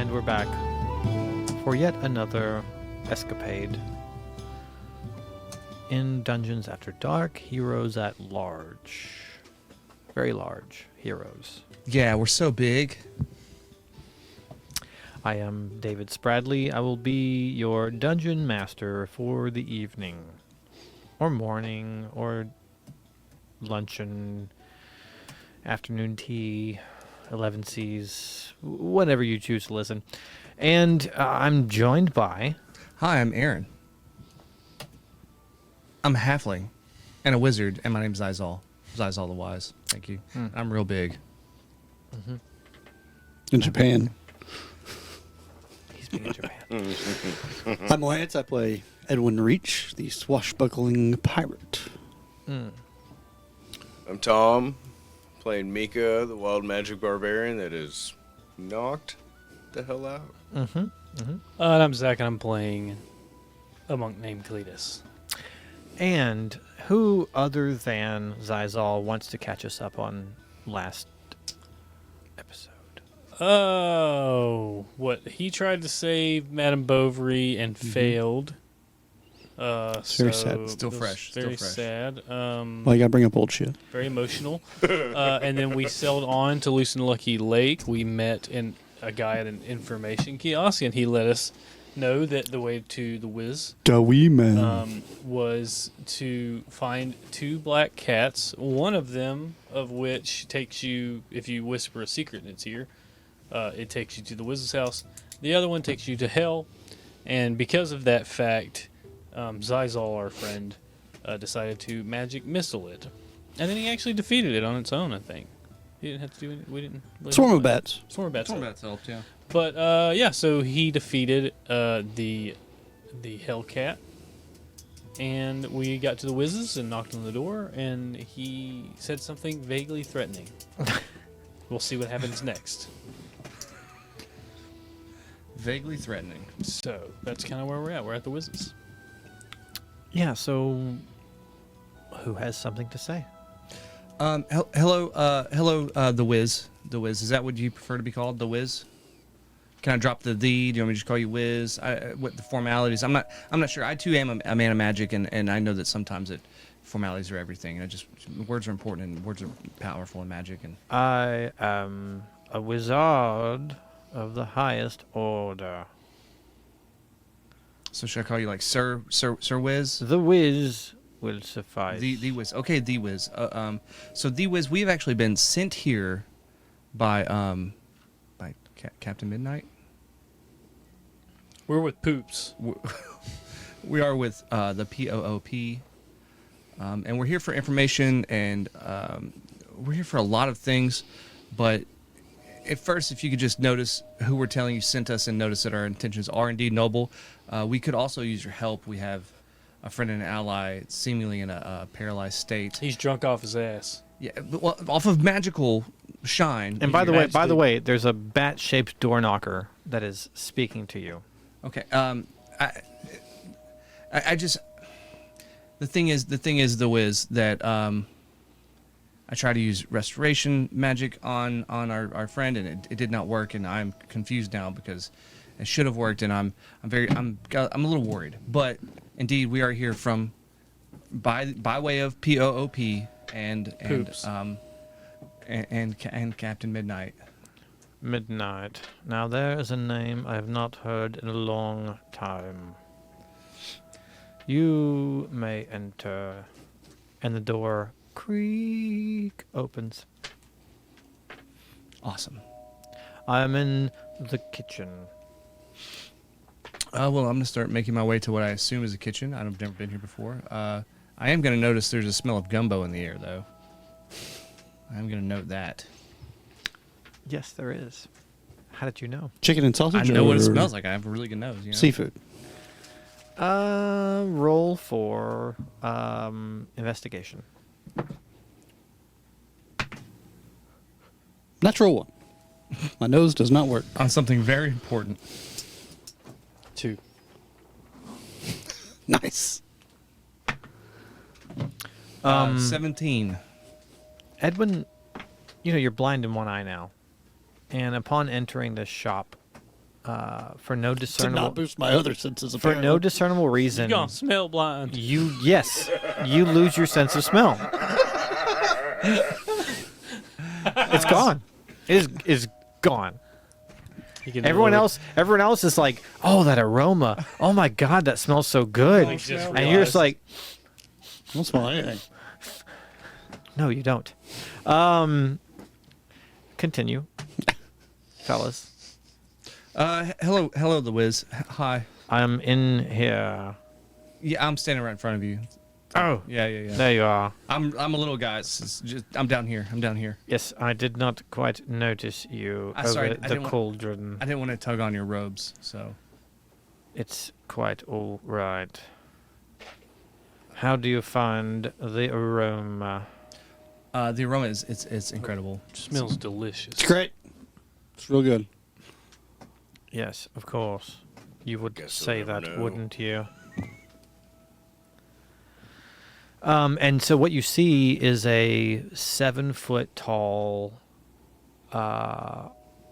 And we're back for yet another escapade in Dungeons After Dark, Heroes at Large. Very large heroes. Yeah, we're so big. I am David Spradley. I will be your dungeon master for the evening, or morning, or luncheon, afternoon tea, 11 C's, whatever you choose to listen. And I'm joined by... Hi, I'm Aaron. I'm a halfling and a wizard, and my name's Zizal. Zizal the Wise. Thank you. I'm real big. Mm-hmm. In Japan. He's big in Japan. I'm Lance. I play Edwin Reach, the swashbuckling pirate. Mm. I'm Tom, playing Mika, the wild magic barbarian that is knocked the hell out. Mm-hmm. Mm-hmm. And I'm Zach, and I'm playing a monk named Cletus. And who other than Zizal wants to catch us up on last episode? Oh, what? He tried to save Madame Bovary and failed. It's very sad. Still it was fresh, still Very fresh. sad. Well, you gotta bring up old shit. Very emotional. And then we sailed on to Lucin Lucky Lake. We met a guy at an information kiosk, and he let us know that the way to the Wiz Dowie man. was to find 2 black cats, one of them of which takes you, if you whisper a secret in its ear, it takes you to the Wiz's house. The other one takes you to hell, and because of that fact, Zizal, our friend, decided to magic missile it. And then he actually defeated it on its own, I think. He didn't have to do it. We didn't. Really Swarm of bats. Swarm of bats. That's helped, yeah. But yeah, so he defeated the Hellcat, and we got to the Wiz's and knocked on the door, and he said something vaguely threatening. We'll see what happens next. Vaguely threatening. So that's kind of where we're at. We're at the Wiz's. Yeah, so who has something to say? Hello, the Wiz. The Wiz. Is that what you prefer to be called? The Wiz? Can I drop the "the"? Do you want me to just call you Wiz? What the formalities? I'm not sure. I too am a man of magic, and I know that sometimes formalities are everything. And words are important, and words are powerful in magic. And I am a wizard of the highest order. so should I call you like Sir Wiz? The Wiz will suffice. The Wiz. Okay, the Wiz. So the Wiz, we've actually been sent here by Captain Midnight. We're with Poops. We are with the POOP, and we're here for information, and we're here for a lot of things. But at first, if you could just notice who we're telling you sent us, and notice that our intentions are indeed noble, we could also use your help. We have a friend and an ally, seemingly in a paralyzed state. He's drunk off his ass. Yeah, well, off of magical shine. And by the way, there's a bat-shaped door knocker that is speaking to you. Okay. I just the thing is the Wiz that I tried to use restoration magic on our friend, and it did not work, and I'm confused now because it should have worked, and I'm a little worried. But indeed, we are here from by way of POOP and Captain Midnight. Midnight. Now there is a name I have not heard in a long time. You may enter. And the door creak opens. Awesome. I am in the kitchen. Well, I'm going to start making my way to what I assume is a kitchen. I've never been here before. I am going to notice there's a smell of gumbo in the air, though. I'm going to note that. Yes, there is. How did you know? Chicken and sausage. I know what it or smells like. I have a really good nose. You know? Seafood. Roll for investigation. Natural 1. My nose does not work. On something very important. 2. Nice. 17. Edwin, you're blind in one eye now. And upon entering this shop, for no To discernible not boost my other senses, for apparently. no discernible You're reason, gonna smell blind. you lose your sense of smell. It's gone. It is gone. You can Everyone literally- else is like, oh, that aroma. Oh my God, that smells so good. Like, just And you're just realized- like, I don't smell anything. no, you don't. Continue, fellas. Hello, the Wiz. Hi. I'm in here. Yeah, I'm standing right in front of you. Oh, Yeah. there you are. I'm a little guy. It's just, I'm down here. Yes, I did not quite notice you over Sorry, I the didn't want- cauldron. I didn't want to tug on your robes, so. It's quite all right. How do you find the aroma? The aroma is it's incredible. smells delicious. It's great. It's real good. Yes, of course. You would Guess say we'll never that, know. wouldn't you? And so what you see is a 7-foot tall,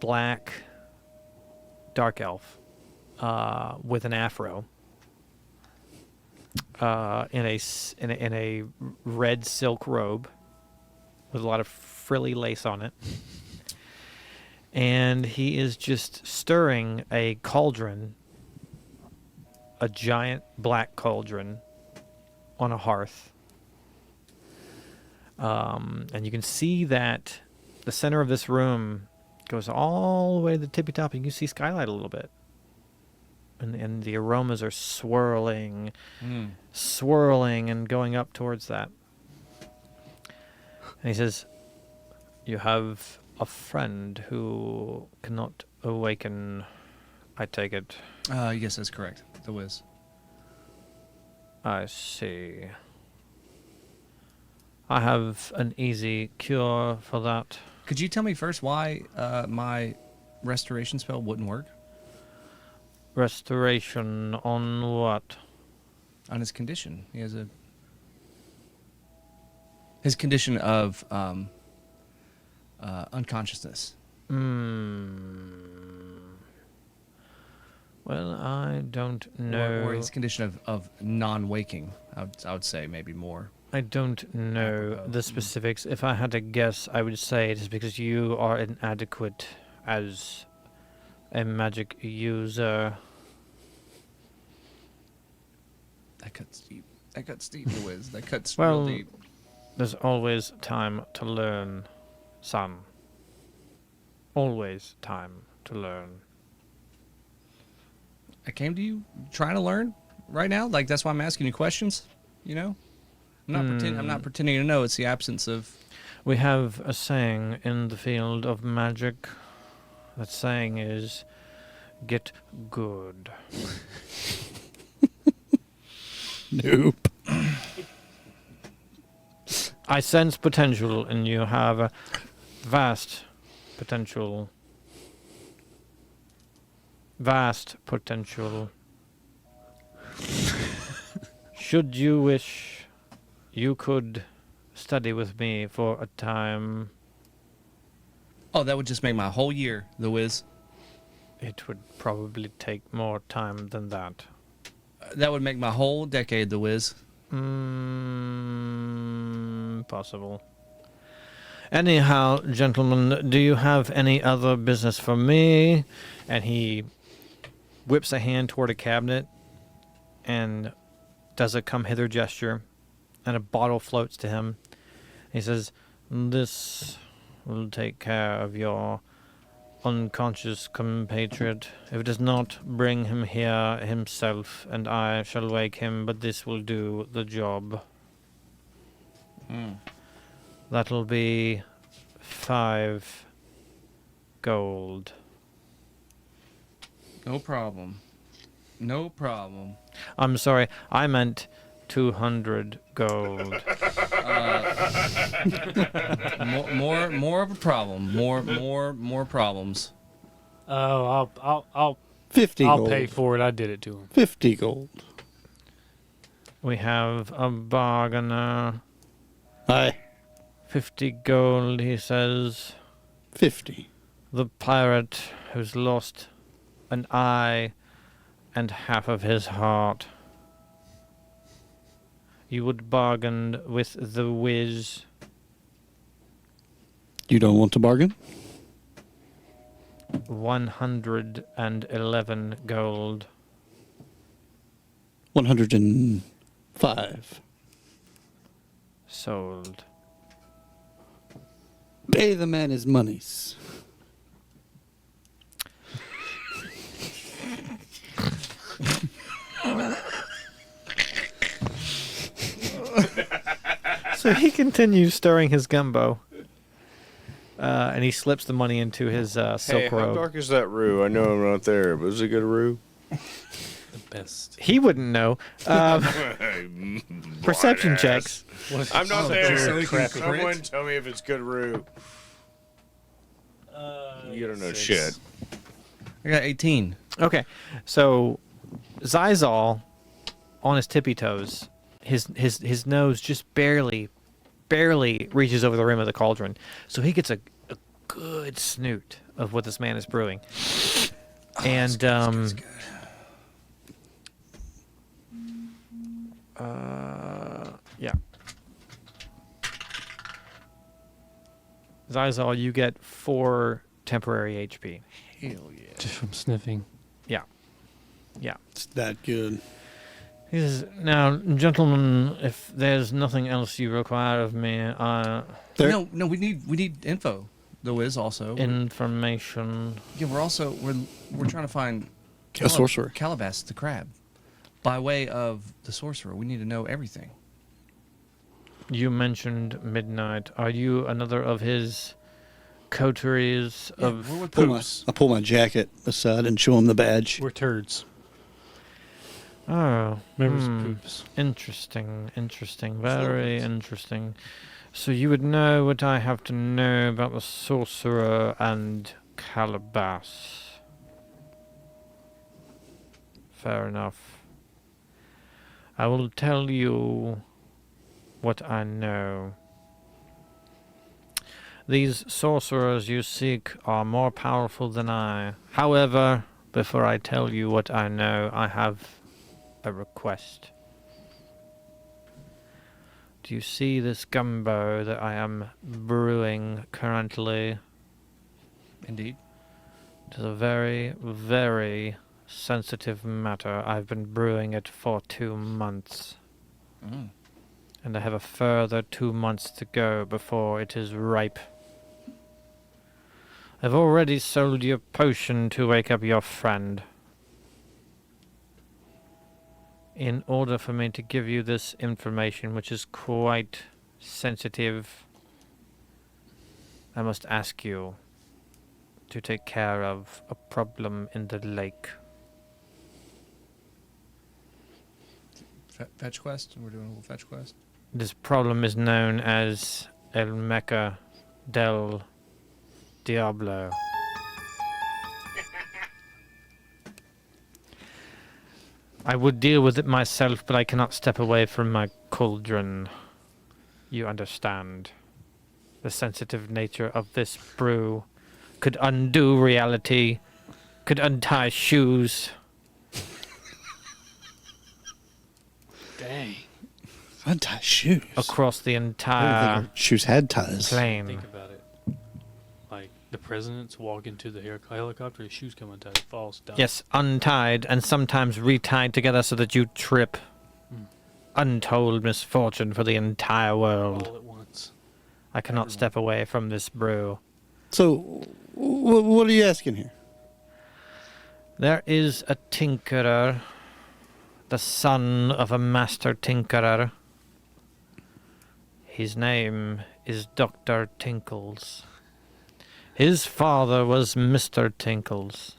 black, dark elf with an afro in a red silk robe with a lot of frilly lace on it. And he is just stirring a cauldron, a giant black cauldron, on a hearth. And you can see that the center of this room goes all the way to the tippy top. You can see skylight a little bit. And the aromas are swirling and going up towards that. And he says, you have a friend who cannot awaken, I take it. Yes, that's correct. The Wiz. I see. I have an easy cure for that. Could you tell me first why my restoration spell wouldn't work Restoration on what? on his condition? He has his condition of unconsciousness. Well, I don't know. Or his condition of non-waking. I would say maybe more. I don't know Apropos. the specifics. If I had to guess, I would say it is because you are inadequate as a magic user. That cuts deep. The Wiz. That cuts Well, real deep. There's always time to learn, son. Always time to learn. I came to you trying to learn right now. Like that's why I'm asking you questions. You know, I'm not pretending to know. It's the absence of. We have a saying in the field of magic. That saying is, get good. Nope. I sense potential and you have a vast potential. Vast potential. Should you wish, you could study with me for a time. Oh, that would just make my whole year. The Wiz. It would probably take more time than that. That would make my whole decade. The Wiz. Possible. Anyhow, gentlemen, do you have any other business for me? And he whips a hand toward a cabinet and does a come hither gesture, and a bottle floats to him. He says, this will take care of your unconscious compatriot. If it does not, bring him here himself, and I shall wake him, but this will do the job. That'll be 5 gold. No problem. No problem. I'm sorry, I meant 200 gold. More of a problem. More problems. Oh, I'll 50 I'll gold. pay for it. I did it to him. 50 gold. We have a bargainer. Aye. 50 gold, he says. 50. The pirate who's lost an eye, and half of his heart. You would bargain with the Wiz. You don't want to bargain? 111 gold. 105. Sold. Pay the man his monies. So he continues stirring his gumbo. And he slips the money into his Hey, silk how robe. dark is that roux? I know I'm not there, but is it good roux? The best. He wouldn't know. Perception Blind checks. ass. I'm not there. so he can Someone crit? tell me if it's good roux. You don't know 6. shit. I got 18. Okay, so Zizal, on his tippy toes, his nose just barely reaches over the rim of the cauldron, so he gets a good snoot of what this man is brewing. And yeah, Zizal, you get 4 temporary HP. Hell yeah. Just from sniffing. Yeah. It's that good. He says, "Now, gentlemen, if there's nothing else you require of me, There- No, we need info. The Wiz also. information." Yeah, we're trying to find A sorcerer. Calabas the crab. By way of the sorcerer, we need to know everything. You mentioned midnight. Are you another of his coteries Yeah, of we're with poops? I pull my jacket aside and show him the badge. We're turds. Oh, Members hmm. of poops. Interesting, very interesting. So you would know what I have to know about the sorcerer and Calabas. Fair enough. I will tell you what I know. These sorcerers you seek are more powerful than I. However, before I tell you what I know, I have a request. Do you see this gumbo that I am brewing currently? Indeed. It is a very, very sensitive matter. I've been brewing it for 2 months, Mm. and I have a further 2 months to go before it is ripe. I've already sold you a potion to wake up your friend. In order for me to give you this information, which is quite sensitive, I must ask you to take care of a problem in the lake. Fetch quest? We're doing a little fetch quest. This problem is known as El Boca del Diablo. I would deal with it myself, but I cannot step away from my cauldron. You understand. The sensitive nature of this brew could undo reality, could untie shoes. Dang. Untie shoes. Across the I didn't entire think our shoes had ties. plain. Think about it. Like the presidents walk into the helicopter, his shoes come untied, he falls down. Yes, untied and sometimes retied together so that you trip. Hmm. Untold misfortune for the entire world. All at once. I cannot step away from this brew. So, what are you asking here? There is a tinkerer, the son of a master tinkerer. His name is Dr. Tinkles. His father was Mr. Tinkles.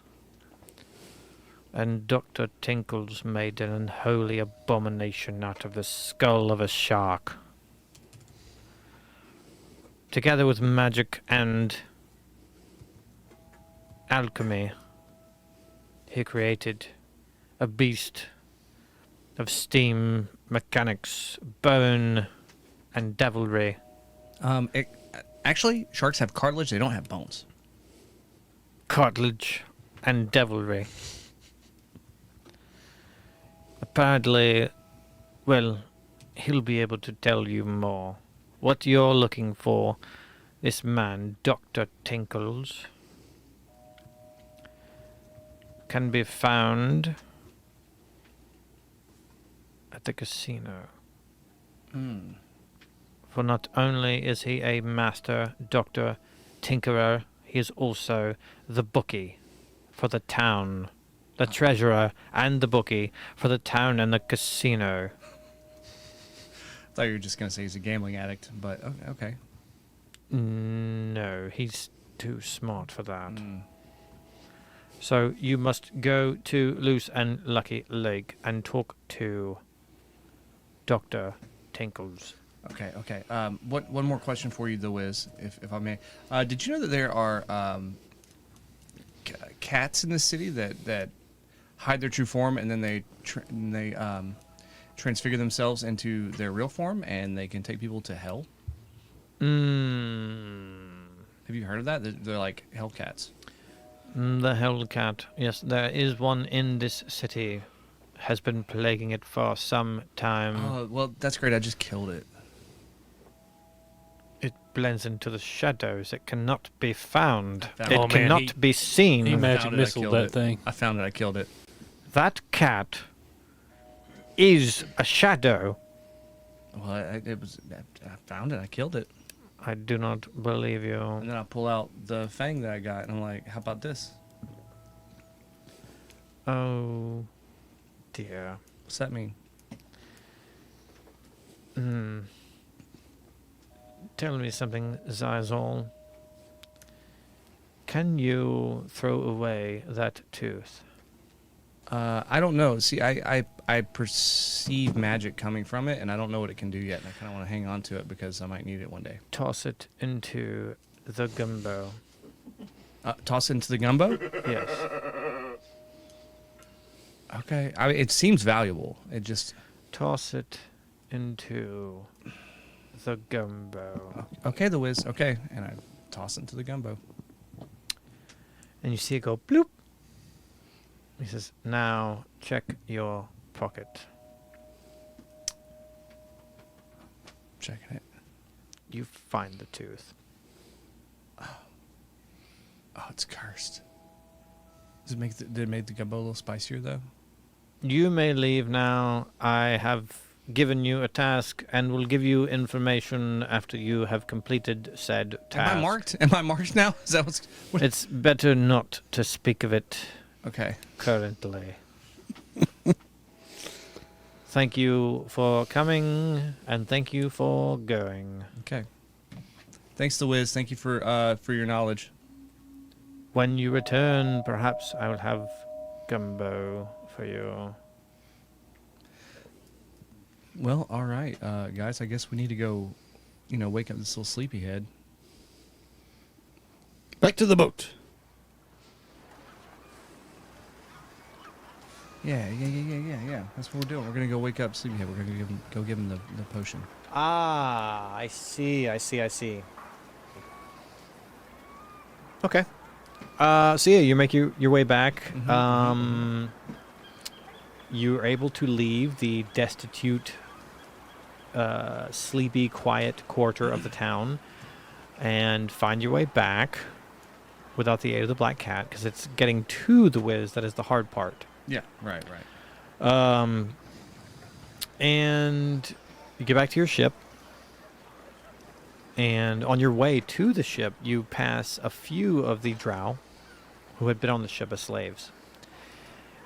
And Dr. Tinkles made an unholy abomination out of the skull of a shark. Together with magic and alchemy, he created a beast of steam, mechanics, bone, and devilry. Actually, sharks have cartilage. They don't have bones. Cartilage and devilry. Apparently, well, he'll be able to tell you more. What you're looking for, this man, Dr. Tinkles, can be found at the casino. For not only is he a master doctor tinkerer, he is also the bookie for the town, the treasurer and the bookie for the town and the casino. I thought you were just going to say he's a gambling addict, but okay. No, he's too smart for that. So you must go to Loose and Lucky Lake and talk to Dr. Tinkles. Okay. One more question for you, The Wiz, if I may. Did you know that there are cats in the city that hide their true form and then they transfigure themselves into their real form and they can take people to hell? Have you heard of that? They're like hell cats. The Hellcat. Yes, there is one in this city. Has been plaguing it for some time. Oh, well, that's great. I just killed it. It blends into the shadows. It cannot be found. Found It it. Oh, man, cannot be seen. he magic Found it, I missile killed that it. thing. I found it. I killed it. That cat is a shadow. Well, I found it. I killed it. I do not believe you. And then I pull out the fang that I got, and I'm like, how about this? Oh, dear. What's that mean? Tell me something, Zizol. Can you throw away that tooth? I don't know. See, I perceive magic coming from it, and I don't know what it can do yet. And I kind of want to hang on to it because I might need it one day. Toss it into the gumbo. Toss it into the gumbo? Yes. Okay. It seems valuable. It just... Toss it into the gumbo. Okay, The Wiz. Okay. And I toss it into the gumbo. And you see it go bloop. He says, now check your pocket. Checking it. You find the tooth. Oh, it's cursed. Did it make the gumbo a little spicier, though? You may leave now. I have given you a task and will give you information after you have completed said task. Am I marked? Am I marked now? Is that what's... What? It's better not to speak of it Okay. currently. Thank you for coming, and thank you for going. Okay. Thanks, The Wiz. Thank you for your knowledge. When you return, perhaps I will have gumbo for you. Well, all right, guys. I guess we need to go, wake up this little sleepyhead. Back to the boat. Yeah. That's what we're doing. We're gonna go wake up sleepyhead. We're gonna go give him the potion. Ah, I see. Okay. So yeah, you make your way back. You're able to leave the destitute, sleepy, quiet quarter of the town and find your way back without the aid of the black cat, because it's getting to the Wiz that is the hard part. Yeah. Right. And you get back to your ship, and on your way to the ship, you pass a few of the drow who had been on the ship as slaves.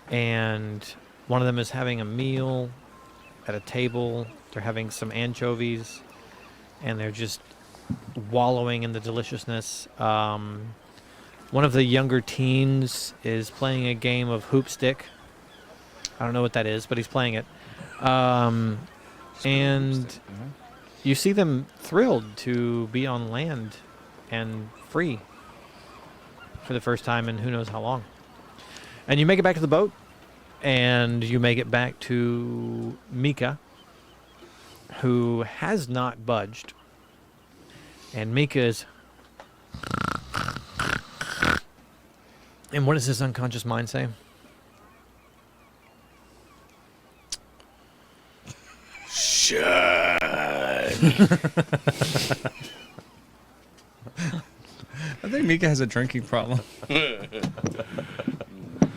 And one of them is having a meal at a table. They're having some anchovies, and they're just wallowing in the deliciousness. One of the younger teens is playing a game of hoop stick. I don't know what that is, but he's playing it. And you see them thrilled to be on land and free for the first time in who knows how long. And you make it back to the boat, and you make it back to Mika, who has not budged. And Mika is And what does his unconscious mind say? Shut. I think Mika has a drinking problem.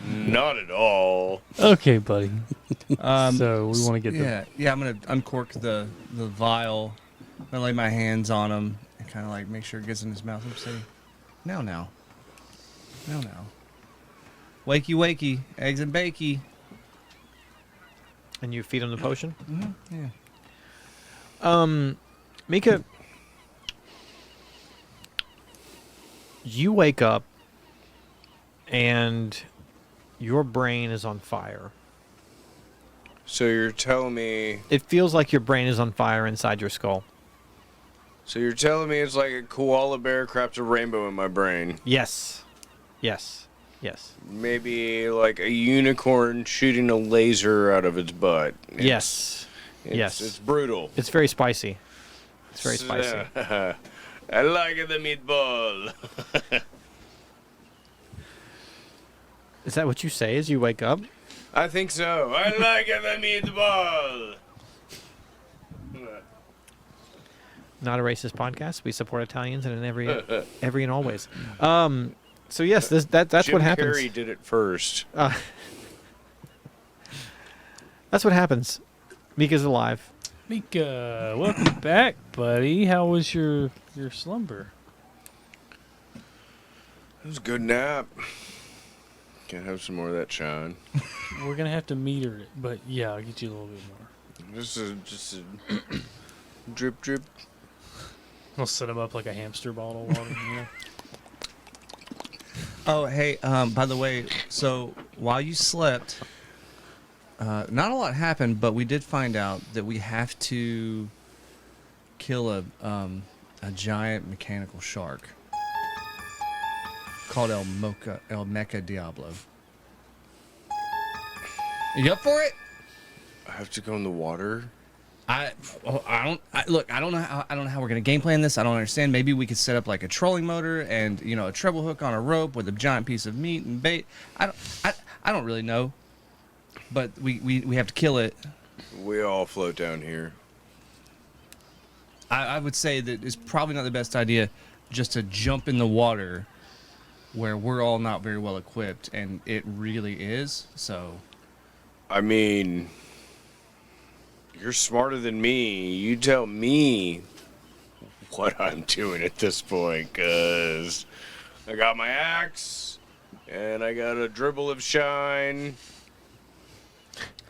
Not at all. Okay, buddy. Um, So we want to get yeah. I'm gonna uncork the vial. I'm gonna lay my hands on him and kind of like make sure it gets in his mouth and say, now. Wakey, wakey, eggs and bakey. And you feed him the potion? Yeah. Mika, you wake up and your brain is on fire. So you're telling me It feels like your brain is on fire inside your skull. it's like a koala bear crapped a rainbow in my brain. Yes. Maybe like a unicorn shooting a laser out of its butt. Yes. It's brutal. It's very spicy. It's very spicy. I like the meatball. Is that what you say as you wake up? I think so. I like the meatball. Not a racist podcast. We support Italians in every and all ways. So yes, that's Jim what happens. Carrey did it first. That's what happens. Mika's alive. Mika, welcome back, buddy. How was your slumber? It was a good nap. Can't have some more of that shine. We're gonna have to meter it, but yeah, I'll get you a little bit more. Just a drip drip. I'll set him up like a hamster bottle of water. You know? Oh, hey, by the way, so while you slept, not a lot happened, but we did find out that we have to kill a giant mechanical shark called El Mecha Diablo. You up for it? I have to go in the water. I don't know how we're gonna game plan this. I don't understand. Maybe we could set up like a trolling motor and a treble hook on a rope with a giant piece of meat and bait. I don't really know, but we have to kill it. We all float down here. I would say that it's probably not the best idea just to jump in the water where we're all not very well equipped, and it really is. So, I mean, you're smarter than me. You tell me what I'm doing at this point, cause I got my axe and I got a dribble of shine.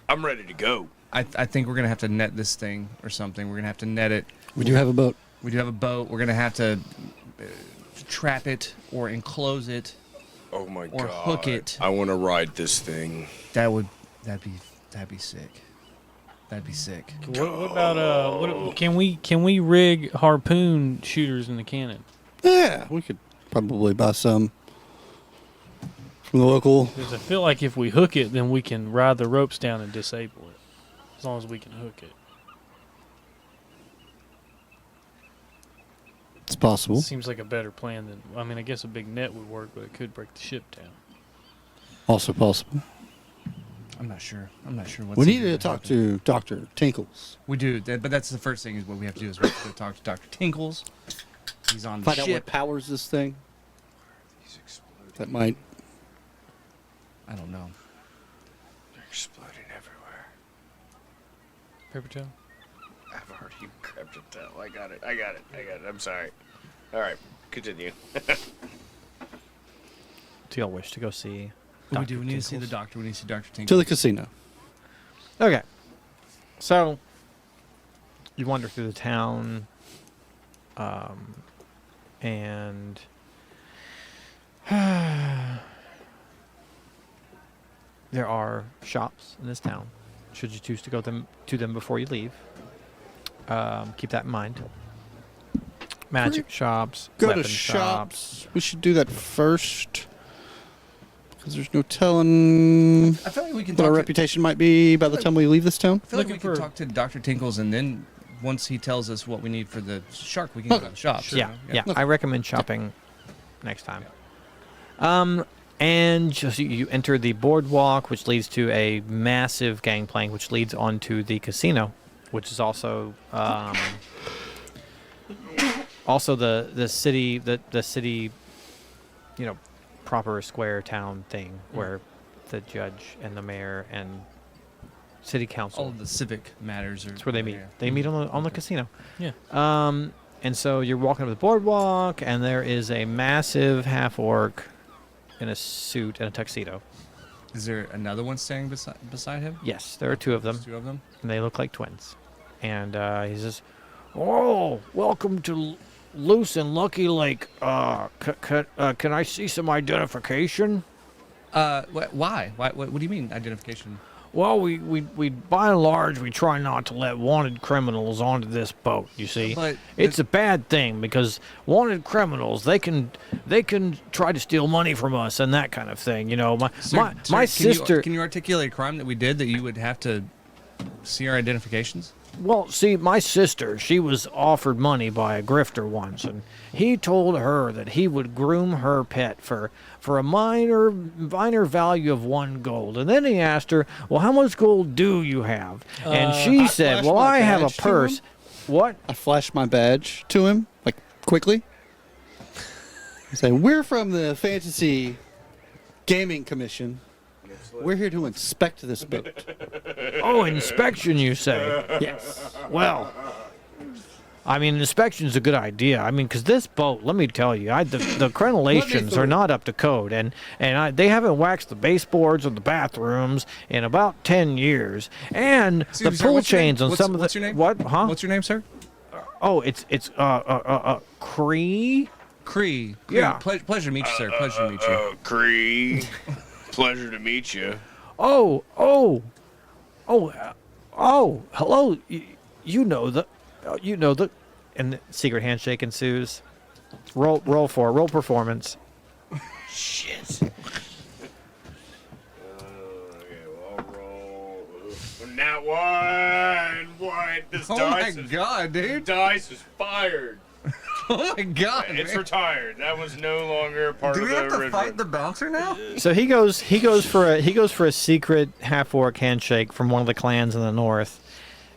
I'm ready to go. I think we're gonna have to net this thing or something. We're gonna have to net it. We do have a boat. We do have a boat. We're gonna have to trap it or enclose it. Oh my Or god. hook it. I want to ride this thing. That'd be sick. That'd be sick. What about can we rig harpoon shooters in the cannon? Yeah, we could probably buy some from the local. Because I feel like if we hook it, then we can ride the ropes down and disable it, as long as we can hook it. It's possible. Seems like a better plan than. I mean, I guess a big net would work, but it could break the ship down. Also possible. I'm not sure. What's We need even to gonna talk happen. to Dr. Tinkles. We do, but that's the first thing is what we have to do is we have to talk to Dr. Tinkles. He's on the Find out what ship. powers this thing. He's exploding. That might. I don't know. They're exploding everywhere. Paper towel. I've already grabbed a towel. I got it. I'm sorry. All right, continue. Do y'all wish to go see? We do. Dr. We need to see the Tinkles? doctor. We need to see Dr. To Tinkles. the casino. Okay. So you wander through the town, and there are shops in this town. Should you choose to go to them before you leave, keep that in mind. Magic shops, Go weapon to shops. We should do that first. Because there's no telling I feel like we can what our talk to, reputation might be by the time we leave this town. I feel like we Looking can for- talk to Dr. Tinkles, and then once he tells us what we need for the shark, we can go to the shops. Yeah. I recommend shopping next time. And just you enter the boardwalk, which leads to a massive gangplank, which leads onto the casino, which is also also the city proper square town thing where the judge and the mayor and city council. All of the civic matters. That's where they meet. Yeah. They meet on the casino. Yeah. And so you're walking up the boardwalk, and there is a massive half-orc in a suit and a tuxedo. Is there another one standing beside him? Yes, there are two of them, There's two of them. and they look like twins. And he says, "Oh, welcome to Loose and Lucky Lake. Can I see some identification?" Why? What do you mean identification? Well, we by and large we try not to let wanted criminals onto this boat. You see, But it's a bad thing because wanted criminals they can try to steal money from us and that kind of thing. You know, Sir, my can sister. Can you articulate a crime that we did that you would have to see our identifications? Well, see, my sister, she was offered money by a grifter once, and he told her that he would groom her pet for a minor value of 1 gold. And then he asked her, "Well, how much gold do you have?" And she I said, flashed "Well, my I have a badge to purse." him. What? I flashed my badge to him, like, quickly. I say, "We're from the Fantasy Gaming Commission. We're here to inspect this boat." Oh, inspection, you say? Yes. Well, I mean, inspection's a good idea. I mean, because this boat, let me tell you, the crenellations are not up to code, and they haven't waxed the baseboards of the bathrooms in about 10 years, and Excuse me, the sir, pull what's your name? chains on What's- some of the what's your name? what? Huh? What's your name, sir? Oh, it's Cree. Cree. Yeah. Pleasure to meet you, sir. Pleasure to meet you. Cree. Pleasure to meet you. Oh, hello. You know the, and the secret handshake ensues. Roll performance. Shit. Okay, well, I'll roll. Now one. What? This Oh my dice. god, dude! Dice is fired. Oh my god! It's man. retired. That was no longer part Do of we the have to original. fight the bouncer now? So he goes for a secret half-orc handshake from one of the clans in the north,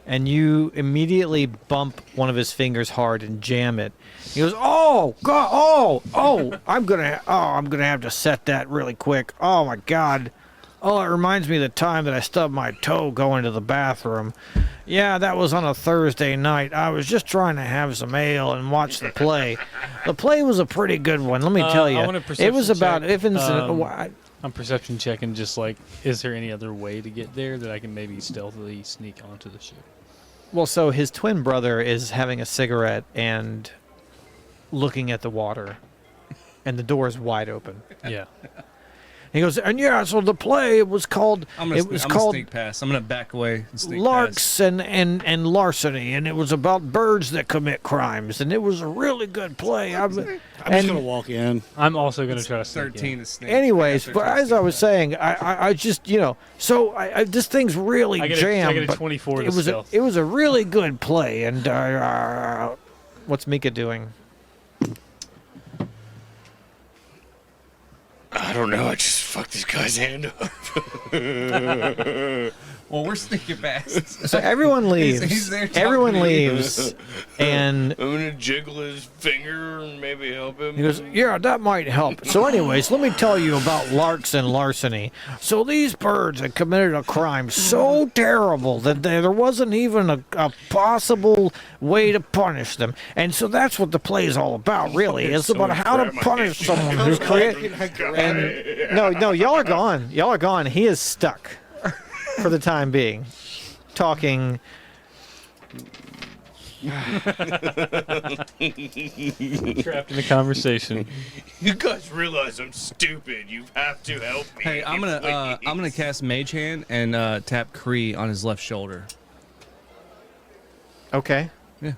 and you immediately bump one of his fingers hard and jam it. He goes, "Oh God! I'm gonna have to set that really quick. Oh my God! Oh, it reminds me of the time that I stubbed my toe going to the bathroom. Yeah, that was on a Thursday night. I was just trying to have some ale and watch the play. The play was a pretty good one, let me tell you. I want a It was perception about check. if I'm perception checking, just like, is there any other way to get there that I can maybe stealthily sneak onto the ship? Well, so his twin brother is having a cigarette and looking at the water, and the door is wide open. Yeah. He goes, and yeah, so the play was called. I'm It gonna was sneak called past. I'm gonna back away and sneak past. Larks and Larceny, and it was about birds that commit crimes, and it was a really good play. I'm just And- going to walk in. I'm also going to try to sneak 13 in. to sneak. Anyways, I got but 13 as I was to saying, I just so this thing's really I get jammed. a but 24 to it was stealth. it was a really good play, and what's Mika doing? I don't know. I just fucked this guy's hand up. Well, we're sneaking past. So everyone leaves. he's there talking Everyone to you. leaves, and I'm gonna jiggle his finger and maybe help him. he goes, "Yeah, that might help." So, anyways, let me tell you about Larks and Larceny. So these birds had committed a crime so terrible that there wasn't even a possible way to punish them, and so that's what the play is all about. Really, it's about how to punish someone who's created. And no, y'all are gone. Y'all are gone. He is stuck for the time being, talking. Trapped in the conversation. You guys realize I'm stupid. You have to help me. Hey, I'm gonna cast Mage Hand and tap Kree on his left shoulder. Okay. Yeah.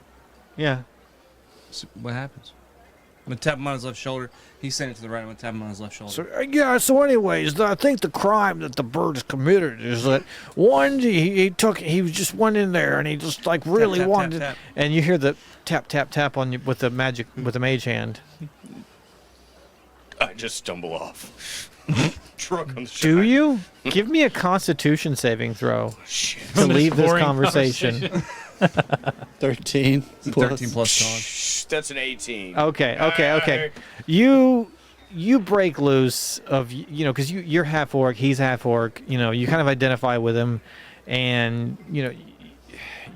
Yeah. So what happens? I'm gonna tap him on his left shoulder. He's sending it to the right. I'm gonna tap him on his left shoulder. So so anyways, I think the crime that the birds committed is that one he just went in there and he just like really tap, wanted, tap. and you hear the tap tap tap on you with the mage hand. I just stumble off. Truck on the side. Do you? Give me a Constitution saving throw Shit. to leave this boring conversation. 13 plus. 13 plus con. Shh, that's an 18. Okay. You break loose of, because you're half orc, he's half orc. You kind of identify with him, and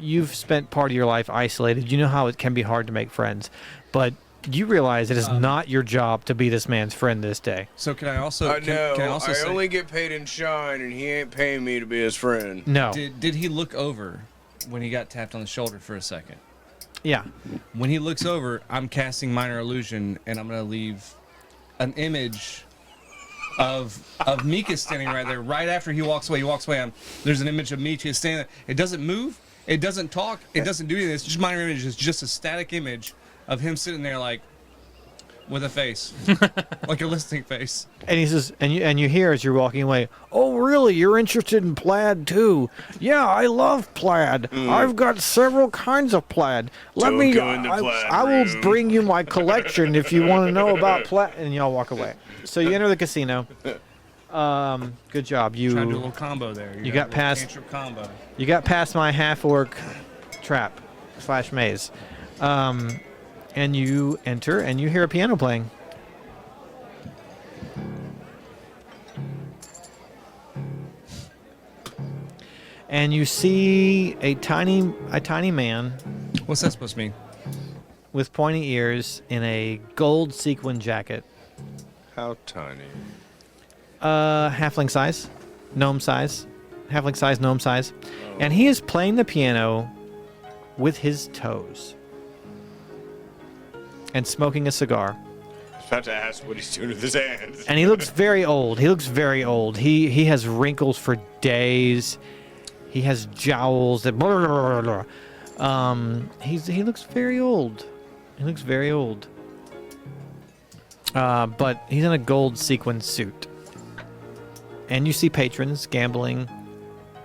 you've spent part of your life isolated. You know how it can be hard to make friends, but you realize it is not your job to be this man's friend this day. So can I also? I know. Can I also say, only get paid in shine, and he ain't paying me to be his friend. No. did he look over when he got tapped on the shoulder for a second? Yeah. When he looks over, I'm casting minor illusion, and I'm gonna leave an image of Mika standing right there. Right after he walks away, there's an image of Mika standing there. It doesn't move. It doesn't talk. It doesn't do anything. It's just minor image. It's just a static image of him sitting there like with a face, like a listening face. And he says, and you hear as you're walking away, "Oh, really? You're interested in plaid too? Yeah, I love plaid. I've got several kinds of plaid. Don't go in the plaid I will room." bring you my collection if you want to know about plaid." And y'all walk away. So you enter the casino. Good job. Trying to do a little combo there. You got a little past- cantrip combo. You got past my half orc trap / maze. And you enter and you hear a piano playing. And you see a tiny man What's that supposed to mean? with pointy ears in a gold sequin jacket. How tiny. Halfling size, gnome size, gnome size. And he is playing the piano with his toes and smoking a cigar. I was about to ask what he's doing with his hands. And he looks very old. He has wrinkles for days. He has jowls that he looks very old. But he's in a gold sequin suit. And you see patrons gambling,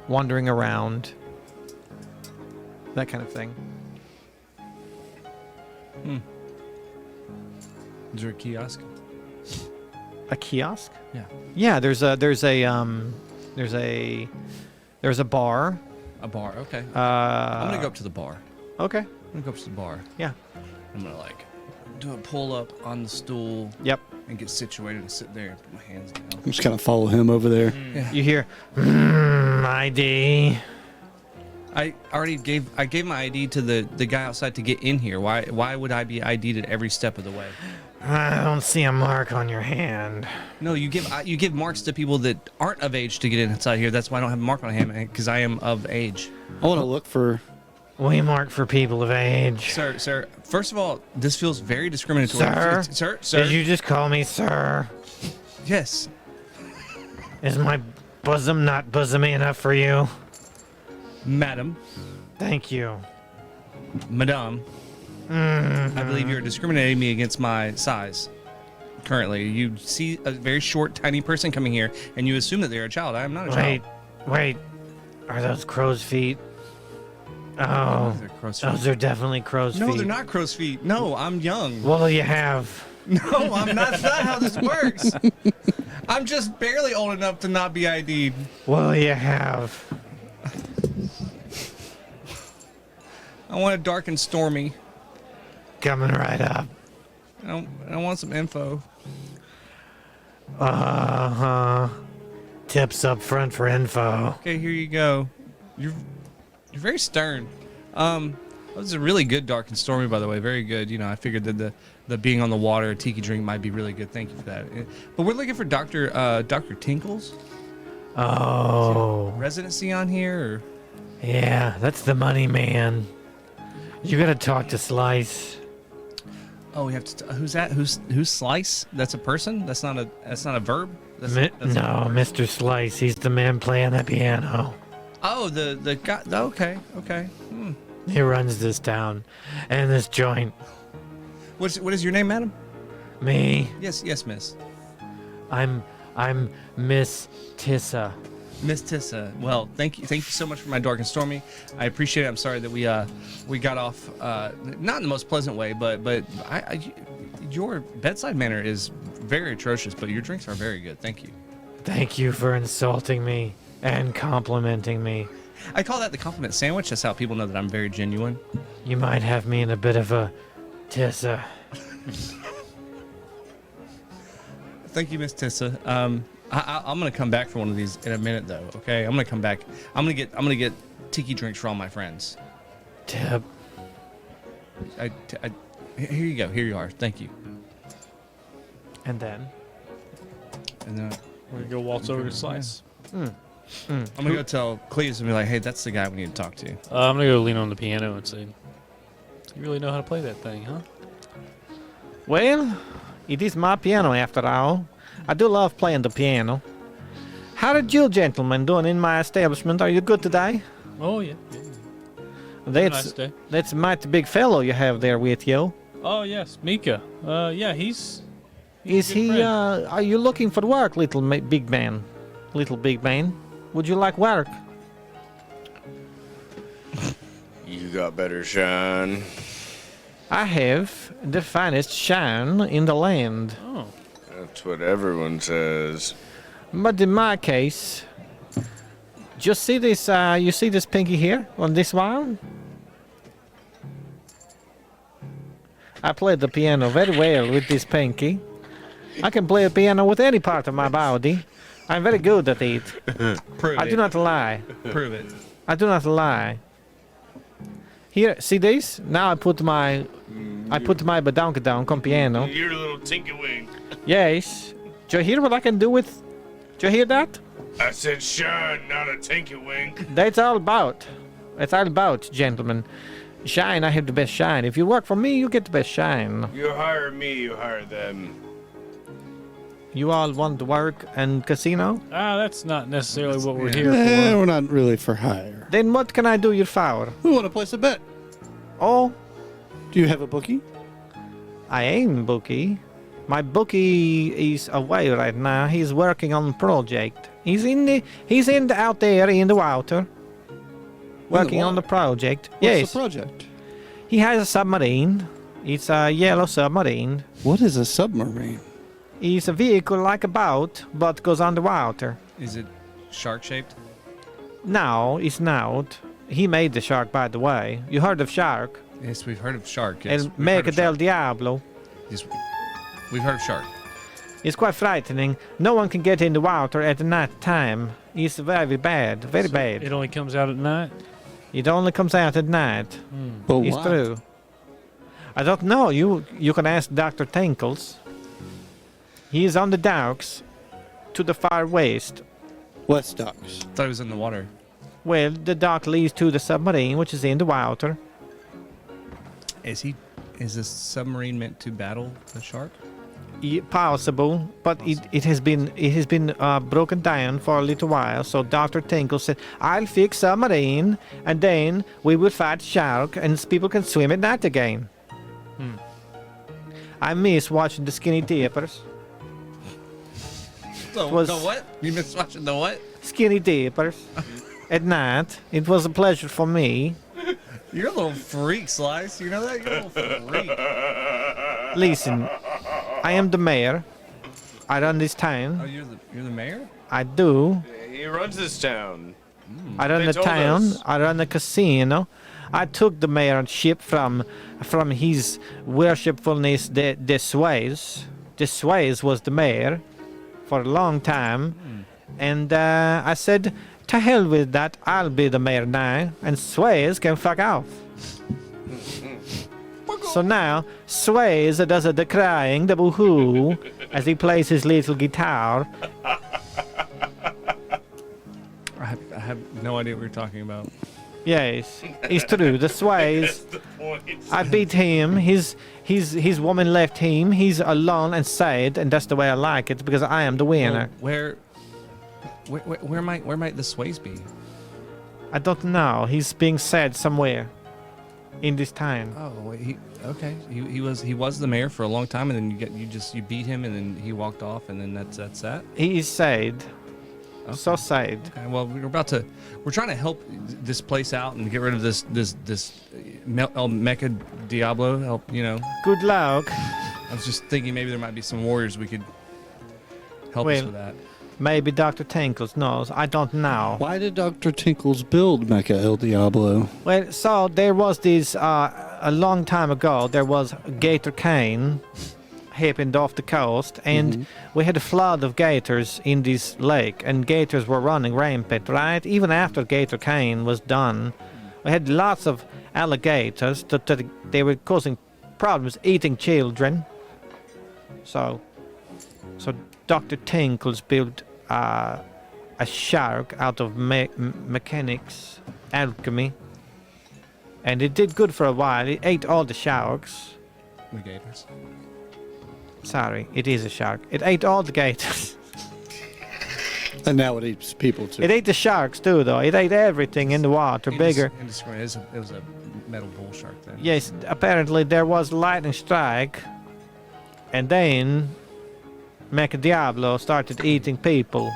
wandering around, that kind of thing. Is there a kiosk? A kiosk? Yeah. Yeah, there's a bar. A bar. Okay. Uh, I'm gonna go up to the bar. Okay. I'm gonna go up to the bar. Yeah. I'm gonna do a pull up on the stool Yep. and get situated and sit there and put my hands down. I'm just kind of follow him over there. Yeah. You hear ID. I gave my ID to the guy outside to get in here. Why would I be ID'd at every step of the way? I don't see a mark on your hand. No, you give marks to people that aren't of age to get inside here. That's why I don't have a mark on my hand, because I am of age. I want to look for. We mark for people of age. Sir, first of all, this feels very discriminatory. Sir? Sir? Did you just call me sir? Yes. Is my bosom not bosomy enough for you? Madam, Thank you. Madame, I believe you're discriminating me against my size. Currently, you see a very short, tiny person coming here, and you assume that they're a child. I am not a child. Wait. Are those crow's feet? Oh, They're crow's feet. those are definitely crow's feet. No, they're not crow's feet. No, I'm young. What'll you have? No, I'm not. That's not how this works. I'm just barely old enough to not be ID'd. What'll you have? I want it dark and stormy. Coming right up. I want some info. Uh-huh. Tips up front for info. Okay, here you go. You're very stern. That was a really good dark and stormy, by the way. Very good. I figured that the being on the water, a tiki drink might be really good. Thank you for that. But we're looking for Dr. Tinkles. Oh. Residency on here? Or? Yeah, that's the money man. You gotta talk to Slice. Oh, we have to. Who's that? Who's Slice? That's a person. That's not a verb. That's No, Mr. Slice. He's the man playing the piano. Oh, the guy. Okay. He runs this town and this joint. What is your name, madam? Me, Yes, miss. I'm Miss Tissa. Miss Tissa. Well, thank you so much for my dark and stormy. I appreciate it. I'm sorry that we got off not in the most pleasant way, but your bedside manner is very atrocious, but your drinks are very good. Thank you. Thank you for insulting me and complimenting me. I call that the compliment sandwich. That's how people know that I'm very genuine. You might have me in a bit of a tissa. Thank you, Miss Tissa. I'm gonna come back for one of these in a minute, though. Okay, I'm gonna come back. I'm gonna get tiki drinks for all my friends. Tip. Here you go. Here you are. Thank you. And then? And then We're gonna go waltz over to Slice. I'm gonna go tell Cleves and be like, "Hey, that's the guy we need to talk to." I'm gonna go lean on the piano and say, "You really know how to play that thing, huh?" Well, it is my piano after all. I do love playing the piano. How did you gentlemen doing in my establishment? Are you good today? Oh yeah. That's Nice day. that's a mighty big fellow you have there with you. Oh yes, Mika. Yeah, he's Is a good he? friend. Are you looking for work, big man? Little big man, would you like work? You got better shine. I have the finest shine in the land. Oh, That's what everyone says. But in my case, just see this. You see this pinky here on this one? I play the piano very well with this pinky. I can play a piano with any part of my body. I'm very good at it. Prove I do not lie. prove it. I do not lie. Here, see this? Now I put my badonkadonk on piano. You're a little tinkywink. Yes. Do you hear what I can do with? Do you hear that? I said shine, not a tinkywink. That's all about. That's all about, gentlemen. Shine, I have the best shine. If you work for me, you get the best shine. You hire me, you hire them. You all want to work and casino? that's not necessarily what we're here We're not really for hire. Then what can I do you for? We want to place a bet. Oh, Do you have a bookie? I am bookie. My bookie is away right now. He's working on project. He's out there in the water. Working on the project. What's Yes. the project? He has a submarine. It's a yellow submarine. What is a submarine? It's a vehicle like a boat, but goes underwater. Is it shark shaped? No, it's not. He made the shark, by the way. You heard of shark? Yes, we've heard of shark. Yes, El we've heard Boca of del shark. Diablo. Yes, we've heard of shark. It's quite frightening. No one can get in the water at night time. It's very bad, very bad. It only comes out at night. It only comes out at night. But It's why? true. I don't know. You can ask Dr. Tinkles. He is on the docks to the far west. West Docks. Thought it was in the water. Well, the dock leads to the submarine, which is in the water. Is this submarine meant to battle the shark? Possible, but it has been broken down for a little while. So Dr. Tinkle said, "I'll fix submarine, and then we will fight shark, and people can swim at night again." I miss watching the Skinny Dippers. The what? You missed watching the what? Skinny Dippers at night. It was a pleasure for me. You're a little freak, Slice. You know that? You're a little freak. Listen, I am the mayor. I run this Oh, town. you're the mayor? I do. He runs this town. I run They the told town. us. I run the casino. I took the mayorship from his worshipfulness the Sways. The Sways was the mayor for a long time, and I said, "To hell with that! I'll be the mayor now, and Sways can fuck off." So now Sways does the crying, the boo-hoo, as he plays his little guitar. I have no idea what you're talking about. Yes, it's true. The Sways. The point. I beat him. His woman left him. He's alone and sad, and that's the way I like it because I am the winner. Well, where might the Sways be? I don't know. He's being sad somewhere in this town. Oh, wait, he was the mayor for a long time, and then you beat him, and then he walked off, and then that's that. He is sad. So sad. Okay, well, we're trying to help this place out and get rid of this El Mecha Diablo. Help, Good luck. I was just thinking maybe there might be some warriors we could help us Well- with that. Maybe Dr. Tinkles knows. I don't know. Why did Dr. Tinkles build Mecha El Diablo? Well, so there was this, a long time ago, there was Gator Cane happened off the coast, and we had a flood of gators in this lake, and gators were running rampant, right? Even after Gator Cane was done, we had lots of alligators that they were causing problems eating children. So Dr. Tinkles built a shark out of mechanics, alchemy, and it did good for a while. It ate all the sharks. The gators. Sorry, it is a shark. It ate all the gators. And now it eats people too. It ate the sharks too, though. It ate everything in the water, bigger. Indiscriminate. It was a metal bull shark then. Yes, apparently there was lightning strike, and then Mecha Diablo started eating people.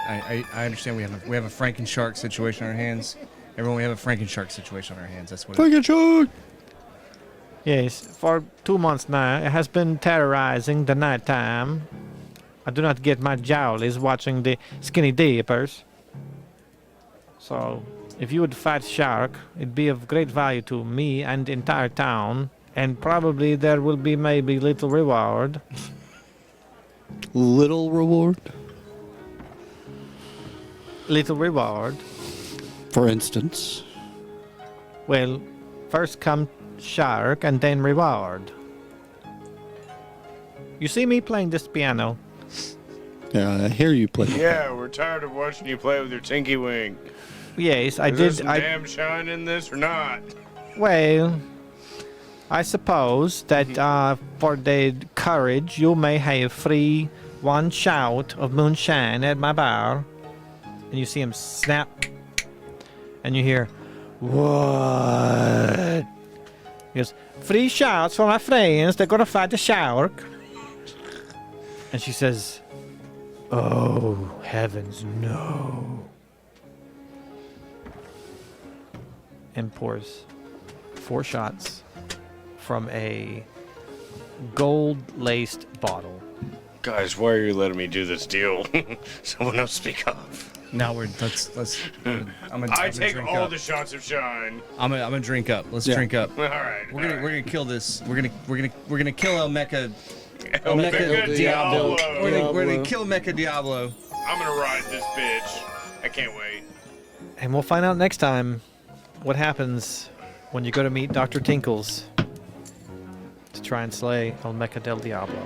I understand we have a Franken shark situation on our hands. Everyone, we have a Franken shark situation on our hands. That's what. Fucking shark! Yes, for 2 months now, it has been terrorizing the nighttime. I do not get my jowlies watching the skinny dippers. So, if you would fight shark, it'd be of great value to me and the entire town, and probably there will be maybe little reward. Little reward? Little reward. For instance. Well, first come shark and then reward. You see me playing this piano? Yeah, I hear you play. Yeah, we're tired of watching you play with your tinky wink. Yes, I Is there did. some damn shine in this or not? Well, I suppose that for the courage, you may have free one shout of moonshine at my bar. And you see him snap. And you hear, what? He goes, free shouts for my friends. They're going to fight the shark. And she says, oh, heavens, no. And pours 4 shots from a gold-laced bottle. Guys, why are you letting me do this deal? Someone else speak up. Now let's. I take all the shots of shine. I'm gonna drink up. Let's Yeah. drink up. All right. We're gonna kill this. We're gonna kill El Mecha. El Mecha Diablo. We're gonna kill Mecha Diablo. I'm gonna ride this bitch. I can't wait. And we'll find out next time what happens when you go to meet Dr. Tinkles to try and slay El Mecha del Diablo.